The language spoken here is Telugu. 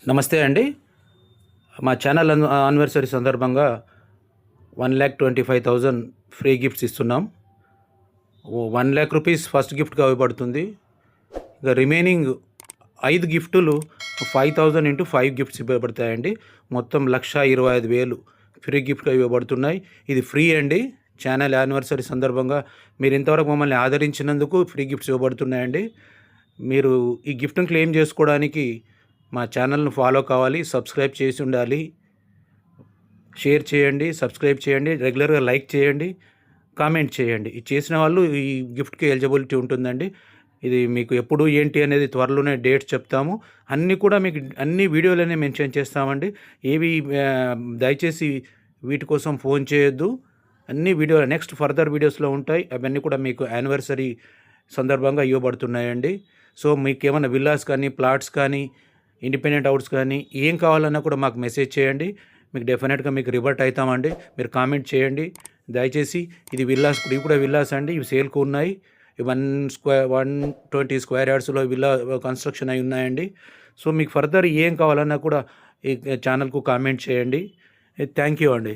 నమస్తే అండి. మా ఛానల్ యానివర్సరీ సందర్భంగా 1,25,000 ఫ్రీ గిఫ్ట్స్ ఇస్తున్నాం. 1,00,000 రూపీస్ ఫస్ట్ గిఫ్ట్గా ఇవ్వబడుతుంది. ఇక రిమైనింగ్ 5 గిఫ్టులు 5,000 ఇంటూ 5 గిఫ్ట్స్ ఇవ్వబడతాయండి. మొత్తం 1,25,000 ఫ్రీ గిఫ్ట్గా ఇవ్వబడుతున్నాయి. ఇది ఫ్రీ అండి. ఛానల్ యానివర్సరీ సందర్భంగా మీరు ఇంతవరకు మమ్మల్ని ఆదరించినందుకు ఫ్రీ గిఫ్ట్స్ ఇవ్వబడుతున్నాయండి. మీరు ఈ గిఫ్ట్ని క్లెయిమ్ చేసుకోవడానికి మా ఛానల్ను ఫాలో కావాలి, సబ్స్క్రైబ్ చేసి ఉండాలి, షేర్ చేయండి, సబ్స్క్రైబ్ చేయండి, రెగ్యులర్గా లైక్ చేయండి, కామెంట్ చేయండి. ఇది చేసిన వాళ్ళు ఈ గిఫ్ట్కి ఎలిజిబిలిటీ ఉంటుందండి. ఇది మీకు ఎప్పుడు ఏంటి అనేది త్వరలోనే డేట్స్ చెప్తాము. అన్నీ కూడా మీకు అన్ని వీడియోలోనే మెన్షన్ చేస్తామండి. ఏవి దయచేసి వీటి కోసం ఫోన్ చేయొద్దు. అన్ని వీడియోలు నెక్స్ట్ ఫర్దర్ వీడియోస్లో ఉంటాయి. అవన్నీ కూడా మీకు యానివర్సరీ సందర్భంగా ఇవ్వబడుతున్నాయండి. సో మీకు ఏమైనా విల్లాస్ కానీ, ప్లాట్స్ కానీ, ఇండిపెండెంట్ హౌస్ కానీ ఏం కావాలన్నా కూడా మాకు మెసేజ్ చేయండి. మీకు డెఫినెట్గా మీకు రివర్ట్ అవుతామండి. మీరు కామెంట్ చేయండి దయచేసి. ఇది విల్లాస్, ఇవి కూడా విల్లాస్ అండి. ఇవి సేల్కు ఉన్నాయి. 120 స్క్వేర్ యార్డ్స్లో విల్లా కన్స్ట్రక్షన్ అయి ఉన్నాయండి. సో మీకు ఫర్దర్ ఏం కావాలన్నా కూడా ఈ ఛానల్కు కామెంట్ చేయండి. థ్యాంక్ యూ అండి.